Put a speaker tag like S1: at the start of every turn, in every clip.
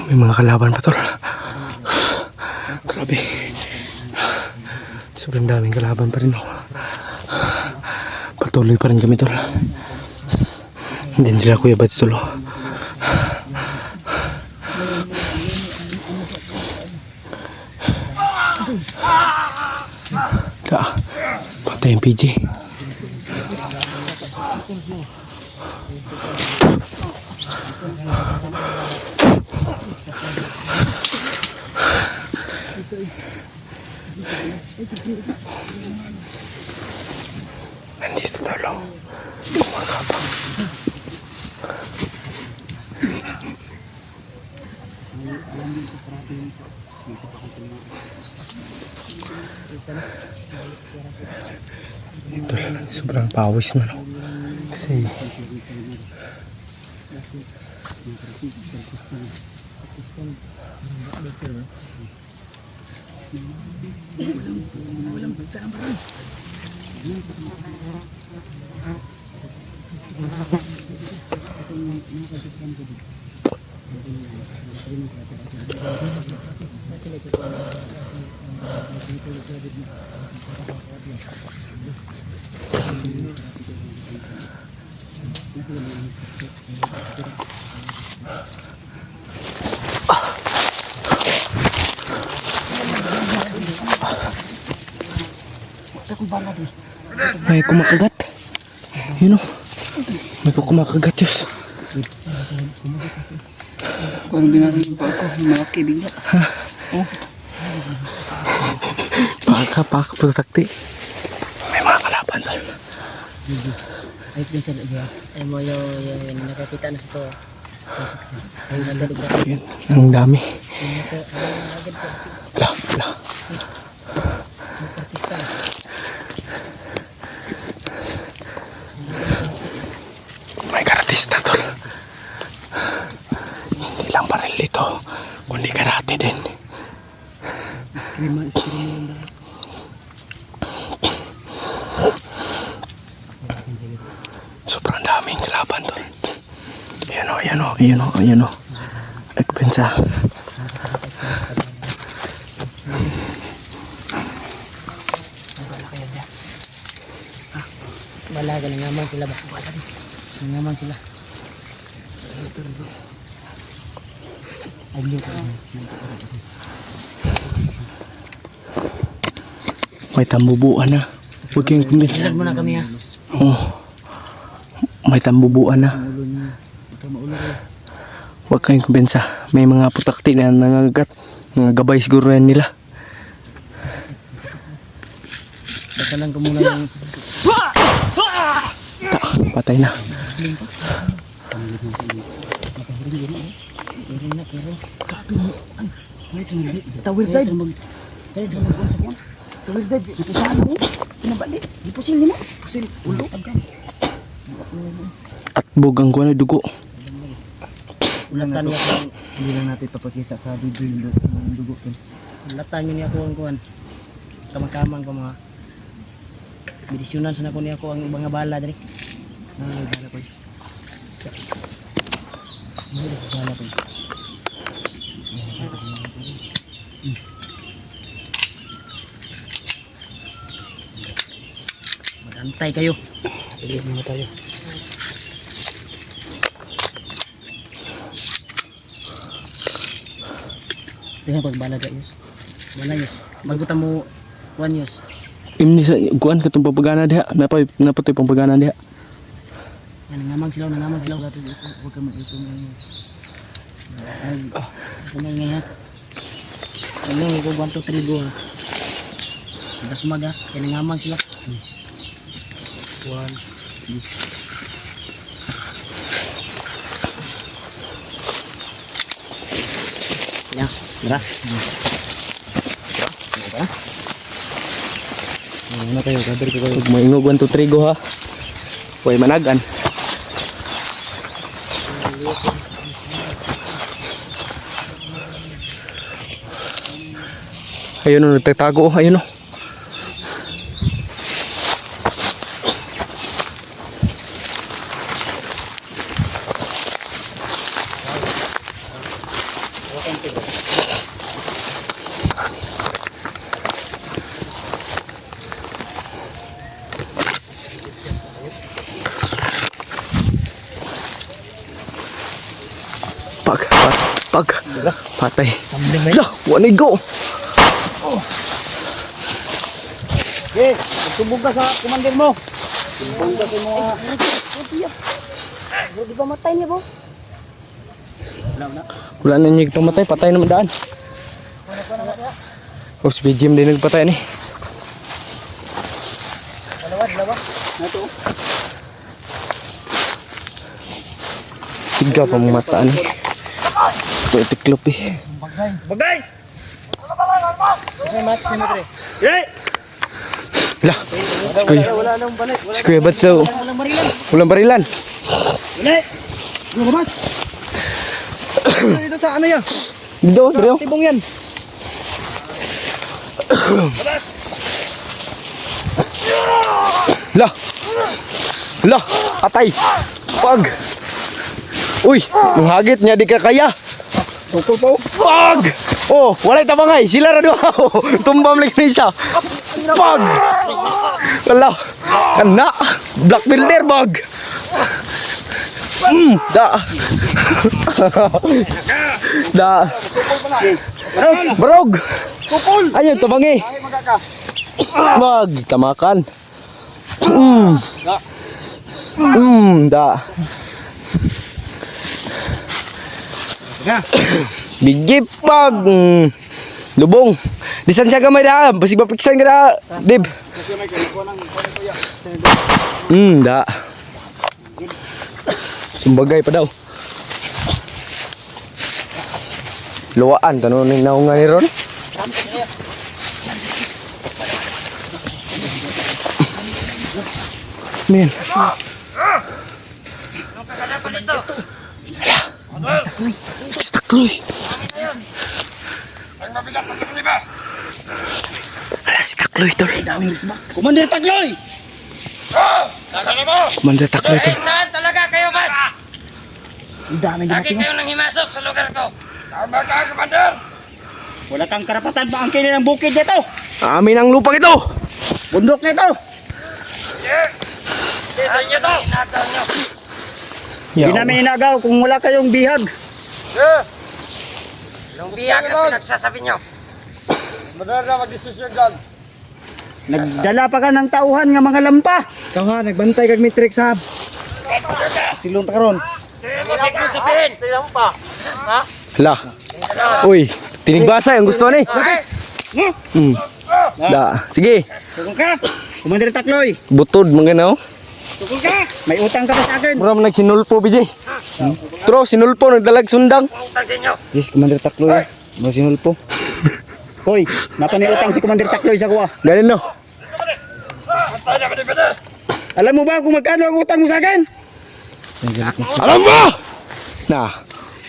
S1: May mga kalaban pa tol. Grabe. Sobrang daming kalaban pa rin. Patuloy pa rin kami tol. Hindi sila Kuya Bats tol. Patay yung PG. Nandito talo. Kumakapang. Ito, sobrang pawis na no. Kasi may kumakagat. Yun o. May kumakagat yus.
S2: Kung binarin pa ako, malaki bigla. Oh.
S1: Paka putakti. May mga kalaban doon.
S3: Ay, pinsan na ay mo yung nakakita na ito. Ay, nagalig na.
S1: Yun, ang dami. Lah.
S3: Artista.
S1: May karatista tol. Hindi lang baril ito, kundi karate din. Sobrang daming kalaban tol. Ayan o. Ekpensa.
S3: Balaga, nangaman sila ba? Nangaman sila.
S1: May tambubuan na. Huwag kayong kumbinsa.
S3: Ilag mo na kami ha.
S1: Oh. May tambubuan na. Huwag kayong kumbinsa. May mga putakti na nangagat. Mga gabay siguro yan nila.
S3: Basta lang ko muna yung...
S1: Patay na.
S3: Tawir dad. Tawir dad. Saan mo? Pinabalik. Ipusil niyo mo. Pusil. Ulo.
S1: At bugang ko na dugo.
S3: Ulatan niya kung hindi lang natin papakita sa video yung dugo. Ulatan niya ako ang kuhan. Kamang-kamang ko mga medisyonan sa nako niya ako ang mga bala dari. Ay, bala ko. Bala ko. Magantay kayo. Sige, mga tayo. Tingnan ko bala guys. Bala yus. Bago ta mo 1 years.
S1: Imni sa kuan katong papagana diha. Napatoy papagana diha.
S3: Nangamang sila dati. Huwag ka mag-ito ngayon. Ay, kumay ngayon. Ano, ito 1, 2, 3 go ha. Kita sumaga, kaya nangamang sila. 1, 2. Yan, mara.
S1: Ano kayo, brother ko kayo. Huwag mo ingog 1, 2, 3 go ha. Huwag managan. Ayun o, nagtatago. Ayun o. Patay. Lah, wala go.
S3: Okay, magsumbong ka sa kumandir mo. Sumbong ka sa mga...
S4: Bro, di ba matay niya, bro?
S1: Wala na niya pamatay, patay naman daan. Oh, si BGM din nagpatay ni.
S3: Dalawa. Nato.
S1: Siga pa mong mata ni. Ito itiklop eh.
S3: Bagay! Hey!
S1: Lah, si Kuya.
S3: Wala nang balik.
S1: Si Kuya Batso.
S3: Walang barilan.
S1: Walang barilan.
S3: Balik! Lumabas! Dito sa ano yan?
S1: Dito, Drio.
S3: Tibong yan.
S1: Lah. Lah, atay. Pag. Uy, manghagit niya di ka kaya.
S3: Tukol po.
S1: Pag. Oh, walay tabangay. Sila ra duha. Tumbam lagi ni isa. Pag. Wala. Kana. Black builder bag. Da. Da. Barog. Ayun, tabangi. Mag, tamakan. Da. Bigip pag. Lubong. Bisan siya gamay da. Basi bapiksan ka da. Dib. Da. Sumbagay pa daw. Luwaan, tanong ni naungan ni Ron. Men. Stakloy. Ala si Takloy tol.
S3: Kumandir Tagloy!
S1: Manda Takloy tol.
S5: Saan talaga kayo, man?
S3: Ang dami
S5: Lagi
S3: natin.
S5: kayo nang himasok sa lugar ko. Tama ka, Commander!
S3: Wala kang karapatan pa ang kinin ng bukid dito.
S1: Amin ang lupa ito.
S3: Bundok na ito.
S5: Hindi sa inyo to! Inagaw nyo.
S3: Hindi namin inagaw kung wala kayong bihag.
S5: Anong biyag ang pinagsasabi nyo?
S3: Nagdala pa ka ng tauhan nga mga lampa.
S2: Ikaw ha, nagbantay kag matrix ha.
S3: Silong karon.
S5: Ibig mo sabihin!
S1: Hala. Uy, tinigbasa yung gusto ni. Da. Sige.
S3: Tukol ka. Kumandir Takloy.
S1: Butod mga
S3: Tukol ka. May utang ka pa sa akin.
S1: Mura man nagsinulpo, BJ. Tro, sinulpo, nagdalag sundang.
S5: Utang sa inyo.
S3: Yes, Kumandir Takloy. Masinul po. Hoy, napaniutang si Kumandir Takloy sa kuha.
S1: Ganun no.
S3: Alam mo ba kung magkano ang utang mo sa akin?
S1: Alam mo! Na,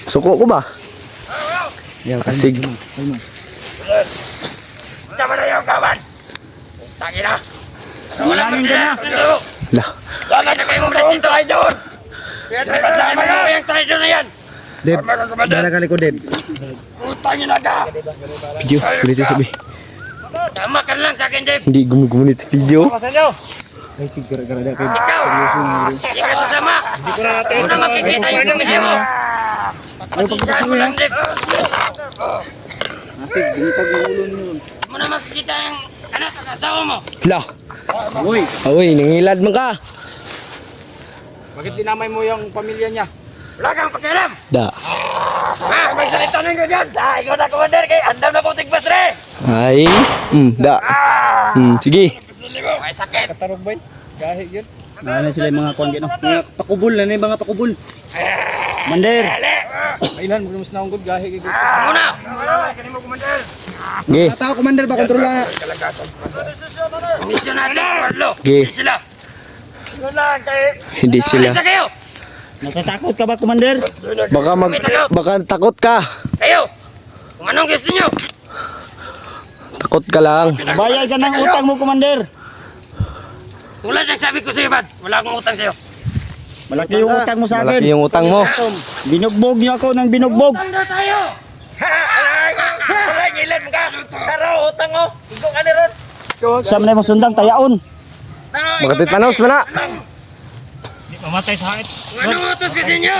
S1: suko ko ba? Asig.
S5: Sama na yung kawan! Utang ina!
S3: Malamin ka na.
S1: Lah.
S5: Wala na kayong presinto ay doon! Kasama mo yung trader na yan!
S2: Deb, dala ka liko Deb.
S5: Utang ina ka!
S1: Video, ulit yung sabi.
S5: Sama ka lang sa akin, Dave!
S1: Hindi gumugunit sa video.
S2: Ay, siguro gara-gara kay
S5: Ikaw! Hindi ka sasama! Hindi na makikita yung pamilya mo! Pasensyahan mo lang, Dave!
S3: Asig, binitag yung ulo niyo.
S5: Hindi mo na makikita yung anak at asawa mo!
S1: Lah.
S3: Uy,
S1: Uy, nangilad mo ka.
S3: bakit dinamay mo yung pamilya niya?
S5: Wala kang pakialam!
S1: Da.
S5: Ha? May salita na nga dyan! Ikaw na, Commander, kay andam na putik basre!
S1: Ay. Da. Sige.
S5: May sakit!
S2: Katarog ba? Gahi yun.
S3: Ano sila yung mga kongge no? Mga pakubul na yung mga pakubul. Mander,
S2: Ilan mo mas naunggod gahi kay.
S5: Muna!
S1: Ge.
S2: Tao commander ba kontrola?
S5: Misyon natin, Carlo!
S1: Ge.
S5: Hindi sila! Ano lang, kayo?
S1: Hindi sila.
S5: Alis na kayo!
S3: natatakot ka ba, Commander?
S1: Baka takot ka.
S5: Kayo! Kung anong gusto nyo!
S1: Takot ka lang.
S3: Bayad ka ng utang mo, Commander.
S5: Tulad ng sabi ko sa'yo, Bads, wala akong utang sa'yo.
S3: Malaki yung utang mo sa
S1: Malaki
S3: akin.
S1: yung utang mo.
S3: Binugbog niyo ako ng binugbog.
S5: Utang na tayo! Wala, ngilid mo ka. Pero, utang o. Ikaw ka ni Ron.
S3: Sa manay mong sundang tayaon.
S1: Makatitanos mo na.
S5: Ano utos ka sa inyo?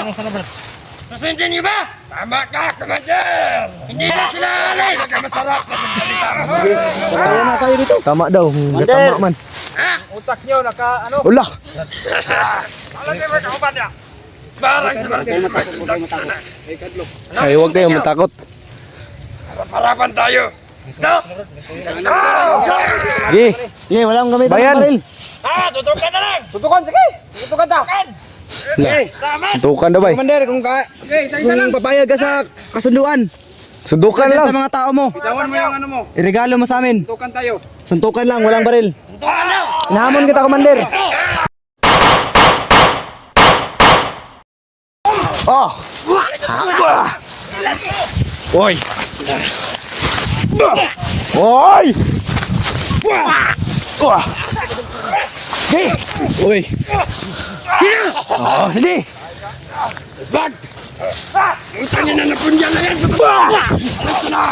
S5: Susundin niyo ba? Tama ka, Commander! Hindi na sila alis! Masarap na sa salita.
S3: Kaya na kayo dito.
S1: Tama daw. Tama man.
S5: Ha?
S2: Utak nyo,
S1: Ula.
S5: Alam niyo ba kauban niya? Barang sa barang.
S1: Ay, huwag kayong matakot.
S5: Parapan tayo. Stop!
S1: Sige.
S3: Sige, walang gamit
S1: Bayan.
S3: ng baril.
S5: Ah, tutukan na lang!
S2: Tutukan, sige! Tutukan ta!
S5: Tama!
S1: Suntukan daw, bay.
S3: Commander, kung
S2: isa lang.
S3: papayag ka sa kasunduan.
S1: Suntukan
S3: Sa
S1: lang.
S3: mga tao mo.
S2: Bitawan mo yung ano mo.
S3: Iregalo mo sa amin.
S2: Tutukan tayo.
S3: Suntukan lang, walang baril.
S5: Tutukan daw!
S3: Nahamon kita, Commander.
S1: Oh! Oy! Oy! Sige! Uy! Oh, sige!
S5: Bag! Utang niyo na napunyan na yan! Basta na!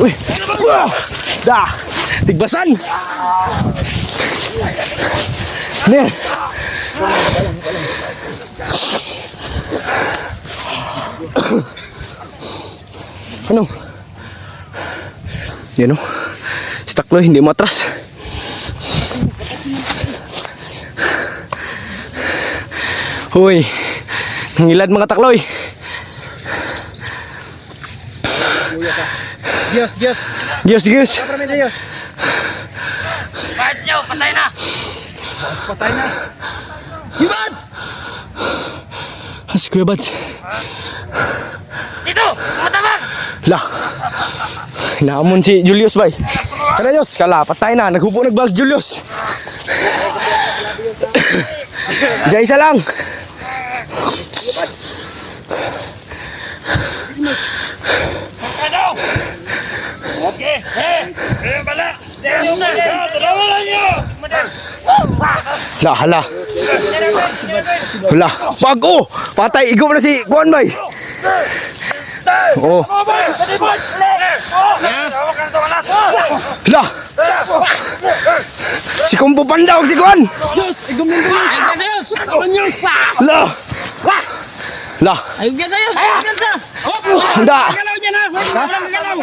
S5: Oy!
S1: Uy! Da! Tigbasan! Ner! Ano? Yan o. Stuck lo, hindi matras. Uy! Ngilad mga takloy!
S3: Diyos, Diyos.
S1: Diyos, Diyos!
S3: Kapramid na Diyos.
S5: Kahit niyo, patay na!
S2: Patay na.
S5: Hibads!
S1: Si Kuya Bads.
S5: Dito! Matabang!
S1: La. Naamon si Julius bay. Kada Diyos, kala patay na, naghupo nagbag si Julius. Isa lang.
S5: Ano? Okay! Eh, bala! Tarawa lang niyo!
S1: La, hala. Hala, bago. Patay igom na si Kuan bay. Oh, la. Si Kumpo Pandaw si Kuan. La. La.
S3: Ayun ka sa'yo, ayun ka sa.
S1: Handa.
S5: Galaw niya na! Walang galaw!